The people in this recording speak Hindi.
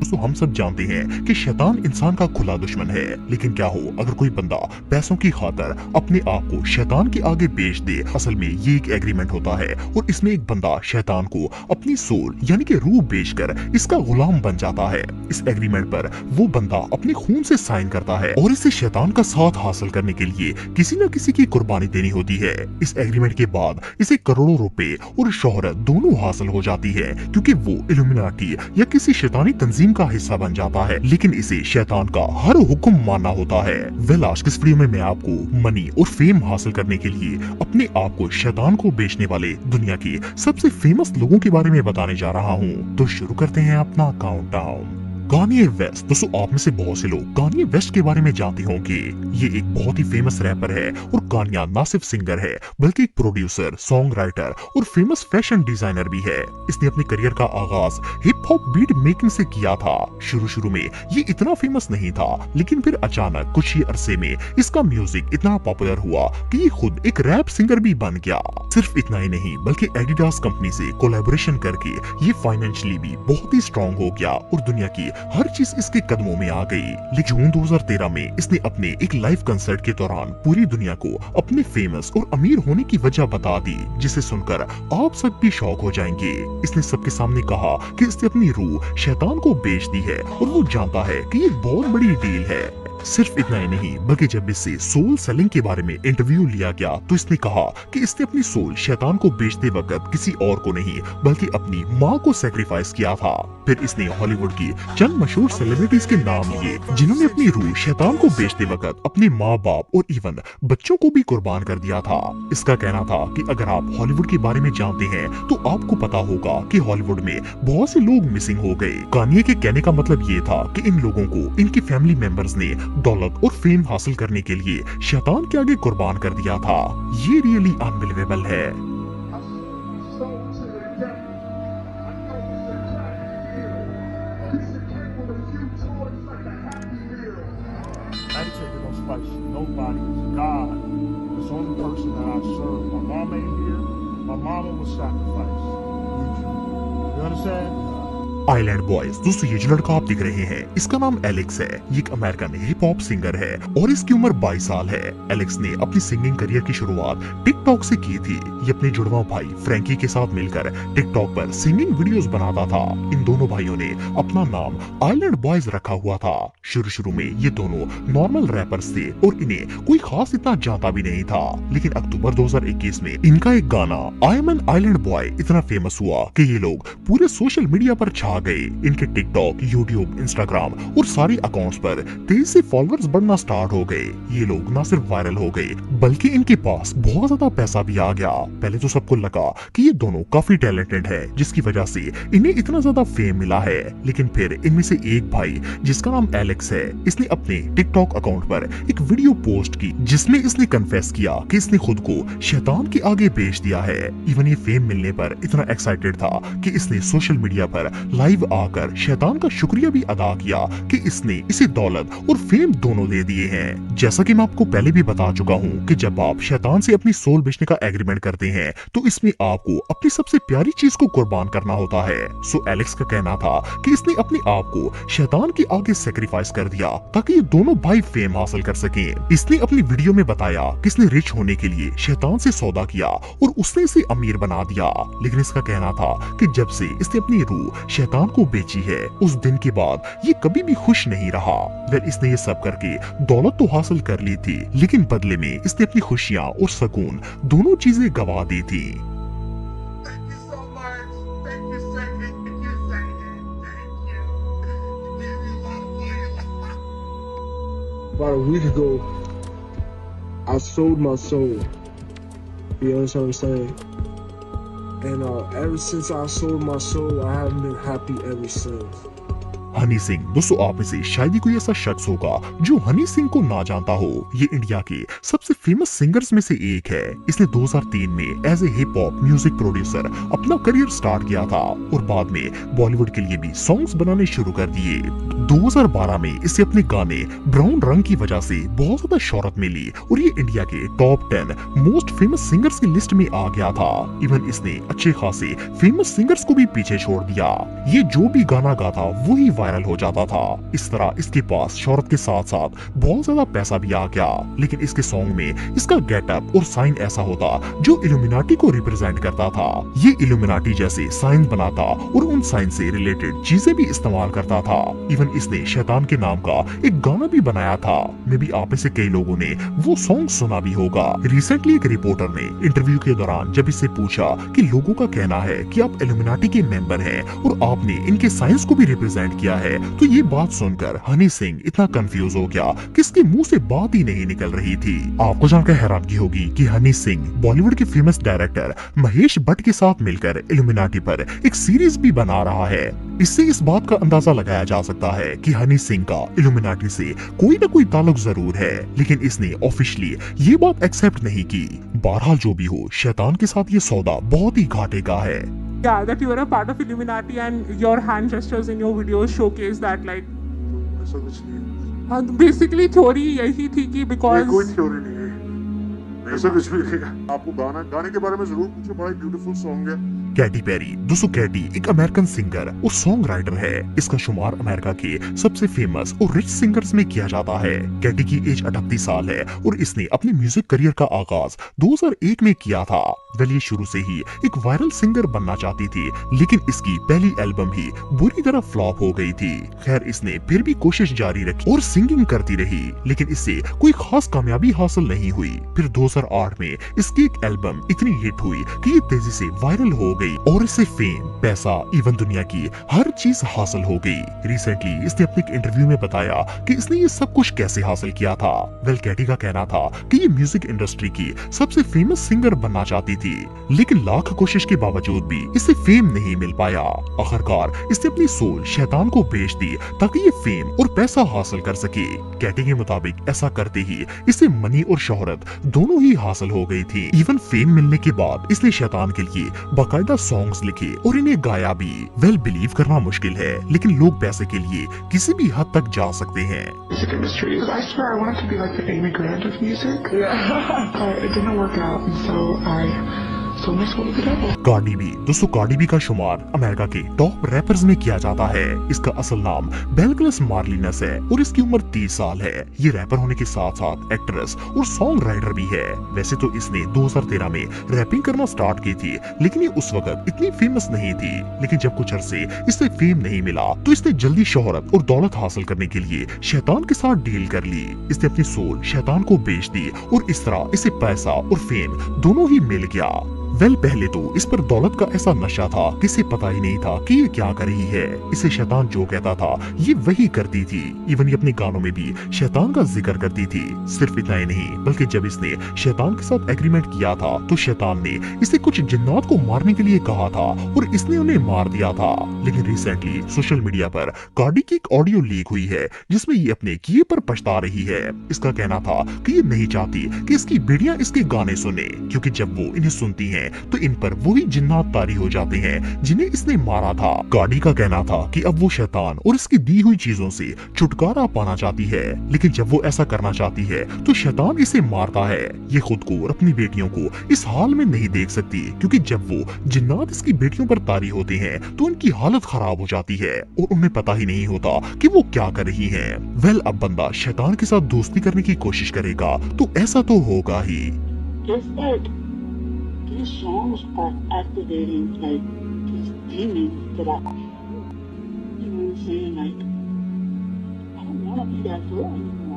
दोस्तों हम सब जानते हैं कि शैतान इंसान का खुला दुश्मन है, लेकिन क्या हो अगर कोई बंदा पैसों की खातिर अपने आप को शैतान के आगे बेच दे। असल में ये एक एग्रीमेंट होता है और इसमें एक बंदा शैतान को अपनी सोल यानी कि रूह बेचकर इसका गुलाम बन जाता है। इस एग्रीमेंट पर वो बंदा अपने खून से साइन करता है और इसे शैतान का साथ हासिल करने के लिए किसी न किसी की कुर्बानी देनी होती है। इस एग्रीमेंट के बाद इसे करोड़ों रुपए और शोहरत दोनों हासिल हो जाती है, क्योंकि वो इल्यूमिनाटी या किसी शैतानी तंजीम का हिस्सा बन जाता है। लेकिन इसे शैतान का हर हुक्म मानना होता है। आज की इस वीडियो में मैं आपको मनी और फेम हासिल करने के लिए अपने आप को शैतान को बेचने वाले दुनिया के सबसे फेमस लोगों के बारे में बताने जा रहा हूँ। तो शुरू करते हैं अपना काउंटडाउन। Kanye West. दोस्तों आप में से बहुत से लोग कान्ये वेस्ट के बारे में जानते होंगे। ये एक बहुत ही फेमस रैपर है और कान्या ना सिर्फ सिंगर है बल्कि एक प्रोड्यूसर, सॉन्ग राइटर और फेमस फैशन डिजाइनर भी है। इसने अपने करियर का आगाज हिप हॉप बीट मेकिंग से किया था। शुरू में ये इतना फेमस नहीं था, लेकिन फिर अचानक कुछ ही अरसे में इसका म्यूजिक इतना पॉपुलर हुआ कि ये खुद एक रैप सिंगर भी बन गया। सिर्फ इतना ही नहीं बल्कि एडिडास कंपनी से कोलैबोरेशन करके ये फाइनेंशियली भी बहुत ही स्ट्रॉन्ग हो गया और दुनिया की हर चीज इसके कदमों में आ गई। लेकिन जून 2013 में इसने अपने एक लाइव कंसर्ट के दौरान पूरी दुनिया को अपने फेमस और अमीर होने की वजह बता दी, जिसे सुनकर आप सब भी शॉक हो जाएंगे। इसने सबके सामने कहा कि इसने अपनी रूह शैतान को बेच दी है और वो जानता है कि ये बहुत बड़ी डील है। सिर्फ इतना ही नहीं बल्कि जब इससे सोल सेलिंग के बारे में इंटरव्यू लिया गया तो इसने कहा कि इसने अपनी सोल शैतान को बेचते वक्त किसी और को नहीं बल्कि अपनी माँ को सैक्रिफाइस किया था। फिर इसने हॉलीवुड की चंद मशहूर सेलिब्रिटीज के नाम लिए जिन्होंने अपनी रूह शैतान को बेचते वक्त अपने माँ बाप और इवन बच्चों को भी कुर्बान कर दिया था। इसका कहना था कि अगर आप हॉलीवुड के बारे में जानते हैं तो आपको पता होगा कि हॉलीवुड में बहुत से लोग मिसिंग हो गए। कान्ये के कहने का मतलब ये था कि इन लोगों को इनके फैमिली मेंबर्स ने दौलत और फेम हासिल करने के लिए शैतान के आगे कुर्बान कर दिया था। ये रियली अनबिलीवेबल है। Island boys. दोस्तों ये जो लड़का आप दिख रहे हैं इसका नाम एलेक्स है। ये एक अमेरिकन हिप हॉप सिंगर है और इसकी उम्र 22 साल है। एलेक्स ने अपनी सिंगिंग करियर की शुरुआत टिकटॉक से की थी। ये अपने जुड़वा भाई फ्रैंकी के साथ मिलकर टिकटॉक पर सिंगिंग वीडियोस बनाता था। इन दोनों भाइयों ने अपना नाम आइलैंड बॉयज रखा हुआ था। शुरू में ये दोनों नॉर्मल रैपर्स थे और इन्हें कोई खास इतना जानता भी नहीं था। लेकिन अक्टूबर 2021 में इनका एक गाना I am an island boy इतना फेमस हुआ कि ये लोग पूरे सोशल मीडिया पर छा गए। इनके टिकटॉक, यूट्यूब, इंस्टाग्राम और सारे अकाउंट्स पर तेजी से फॉलोअर्स बढ़ना स्टार्ट हो गए। ये लोग न सिर्फ वायरल हो गए बल्कि इनके पास बहुत ज्यादा पैसा भी आ गया। पहले तो सबको लगा कि ये दोनों काफी टैलेंटेड है जिसकी वजह से इन्हें इतना ज्यादा फेम मिला है। लेकिन फिर इनमें से एक भाई जिसका नाम एलेक्स है, इसने अपने टिकटॉक अकाउंट पर एक वीडियो पोस्ट की जिसमें इसने कन्फेस किया कि इसने खुद को शैतान के आगे बेच दिया है। इवन ये फेम मिलने पर इतना एक्साइटेड था कि इसने सोशल मीडिया पर लाइव आकर शैतान का शुक्रिया भी अदा किया कि इसने इसे दौलत और फेम दोनों दे दिए हैं। जैसा कि मैं आपको पहले भी बता चुका हूँ कि जब आप शैतान से अपनी सोल बेचने का एग्रीमेंट करते हैं तो इसमें आपको अपनी सबसे प्यारी चीज को कुर्बान करना होता है। सो एलेक्स का कहना था कि इसने अपने आप को शैतान के आगे सेक्रीफाइस कर दिया ताकि ये दोनों भाई फेम हासिल कर सके। इसने अपनी वीडियो में बताया कि इसने रिच होने के लिए शैतान से सौदा किया और उसने इसे अमीर बना दिया। लेकिन इसका कहना था कि जब से इसने अपनी रूह शैतान को बेची है उस दिन के बाद ये कभी भी खुश नहीं रहा। इसने ये सब करके दौलत तो हासिल कर ली थी, लेकिन बदले में इसने अपनी खुशियां और सुकून दोनों चीजें गवा दी थी। About a week ago, I sold my soul. You understand what I'm saying? And ever since I sold my soul, I haven't been happy ever since. Honey Singh. दोस्तों आप में से शायद ही कोई ऐसा शख्स होगा जो हनी सिंह को ना जानता हो। ये इंडिया के सबसे फेमस सिंगर्स में से एक है। इसने 2003 में as a hip hop music producer अपना करियर स्टार्ट किया था और बाद में बॉलीवुड के लिए भी सॉन्ग्स बनाने शुरू कर दिए। 2012 में इसे अपने गाने ब्राउन रंग की वजह से बहुत ज्यादा शोहरत मिली और ये इंडिया के टॉप 10 मोस्ट फेमस सिंगर्स की लिस्ट में आ गया था। इवन इसने अच्छे खासे फेमस सिंगर्स को भी पीछे छोड़ दिया। ये जो भी गाना गाता वही वायरल हो जाता था। इस तरह इसके पास शोहरत के साथ साथ बहुत ज्यादा पैसा भी आ गया। लेकिन इसके सॉन्ग में इसका गेटअप और साइन ऐसा होता जो इल्यूमिनाटी को रिप्रेजेंट करता था। ये इल्यूमिनाटी जैसे साइन बनाता और उन साइन से रिलेटेड चीजें भी इस्तेमाल करता था। इवन इसने शैतान के नाम का एक गाना भी बनाया था। मे भी आप में से कई लोगों ने वो सॉन्ग सुना भी होगा। रिसेंटली एक रिपोर्टर ने इंटरव्यू के दौरान जब इससे पूछा कि लोगों का कहना है कि आप इल्यूमिनाटी के मेंबर हैं और आपने इनके साइंस को भी रिप्रेजेंट किया है, तो ये बात सुनकर हनी सिंह इतना कंफ्यूज हो गया कि इसके मुंह से बात ही नहीं निकल रही थी। आपको जानकर हैरानगी होगी कि हनी सिंह बॉलीवुड के फेमस डायरेक्टर महेश भट्ट के साथ मिलकर इल्यूमिनाटी पर एक सीरीज भी बना रहा है। इससे इस बात का अंदाजा लगाया जा सकता है कि हनी सिंह का इल्यूमिनाटी से कोई न कोई ताल्लुक जरूर है, लेकिन इसने ऑफिशियली ये बात एक्सेप्ट नहीं की। बहरहाल जो भी हो, शैतान के साथ ये सौदा बहुत ही घाटे का है। Yeah, that you are a part of Illuminati and your hand gestures in your videos showcase that, like, ऐसा कुछ नहीं है। basically theory यही थी कि ये because कोई थ्योरी नहीं है, ऐसा कुछ भी नहीं है। आपको गाने के बारे में जरूर पूछो, बड़ा ब्यूटीफुल सॉन्ग है। कैटी पेरी, दोस्तों कैटी एक अमेरिकन सिंगर और सॉन्ग राइटर है। इसका शुमार अमेरिका के सबसे फेमस और रिच सिंगर्स में किया जाता है। कैटी की एज 38 साल है और इसने अपने म्यूजिक करियर का आगाज 2001 में किया था। वेल ये शुरू से ही एक वायरल सिंगर बनना चाहती थी, लेकिन इसकी पहली एल्बम ही बुरी तरह फ्लॉप हो गई थी। खैर इसने फिर भी कोशिश जारी रखी और सिंगिंग करती रही, लेकिन इससे कोई खास कामयाबी हासिल नहीं हुई। फिर 2008 में इसकी एक एल्बम इतनी हिट हुई कि ये तेजी से वायरल हो गई और इससे फेम, पैसा, इवन दुनिया की हर चीज हासिल हो गई। रिसेंटली इसने अपने एक इंटरव्यू में बताया कि इसने ये सब कुछ कैसे हासिल किया था। वेल कैटी का कहना था कि ये म्यूजिक इंडस्ट्री की सबसे फेमस सिंगर बनना चाहती थी, लेकिन लाख कोशिश के बावजूद भी इसे फेम नहीं मिल पाया। आखिरकार इसने अपनी सोल शैतान को बेच दी ताकि ये फेम और पैसा हासिल कर सके। कैटी के मुताबिक ऐसा करते ही इसे मनी और शोहरत दोनों ही हासिल हो गई थी। इवन फेम मिलने के बाद इसने शैतान के लिए बाकायदा सॉन्ग्स लिखे और इन्हें गाया भी। वेल बिलीव करना मुश्किल है, लेकिन लोग पैसे के लिए किसी भी हद तक जा सकते हैं। Music industry. I swear I wanted to be like the Amy Grant of music. But it didn't work out, and so I sold my soul to the devil. Cardi B, दोस्तों कार्डी बी का शुमार अमेरिका के टॉप रैपर्स में किया जाता है। इसका असल नाम बेलग्लस मार्लिनस है और इसकी उम्र 30 साल है। ये रैपर होने के साथ साथ एक्ट्रेस और सॉन्ग राइटर भी है। वैसे तो इसने 2013 में रैपिंग करना स्टार्ट की थी, लेकिन ये उस वक्त इतनी फेमस नहीं थी। लेकिन जब कुछ अरसे इसे फेम नहीं मिला तो इसने जल्दी शोहरत और दौलत हासिल करने के लिए शैतान के साथ डील कर ली। इसने अपनी सोल शैतान को बेच दी और इस तरह इसे पैसा और फेम दोनों ही मिल गया। वेल पहले तो इस पर दौलत का ऐसा नशा था कि इसे पता ही नहीं था कि ये क्या कर रही है। इसे शैतान जो कहता था ये वही करती थी। इवन ये अपने गानों में भी शैतान का जिक्र करती थी। सिर्फ इतना ही नहीं, बल्कि जब इसने शैतान के साथ एग्रीमेंट किया था तो शैतान ने इसे कुछ जिन्नात को मारने के लिए कहा था और इसने उन्हें मार दिया था। लेकिन रिसेंटली सोशल मीडिया पर कार्डी की एक ऑडियो लीक हुई है जिसमें ये अपने किए पर पछता रही है। इसका कहना था कि ये नहीं चाहती कि इसकी बेटियां इसके गाने सुने, क्योंकि जब वो इन्हें सुनती हैं तो इन पर वही जिन्नात तारी हो जाते हैं जिन्हें इसने मारा था। कार्डी का कहना था कि अब वो शैतान और इसकी दी हुई चीजों से छुटकारा पाना चाहती है, लेकिन जब वो ऐसा करना चाहती है तो शैतान इसे मारता है। ये खुद को और अपनी बेटियों को इस हाल में नहीं देख सकती, क्योंकि जब वो जिन्नात इसकी बेटियों पर तारी होते हैं तो उनकी हालत खराब हो जाती है और उन्हें पता ही नहीं होता कि वो क्या कर रही है। वेल अब बंदा शैतान के साथ दोस्ती करने की कोशिश करेगा तो ऐसा तो होगा ही। Just like these songs are activating like these demons that you know what I'm saying? Like I don't want to be that girl anymore.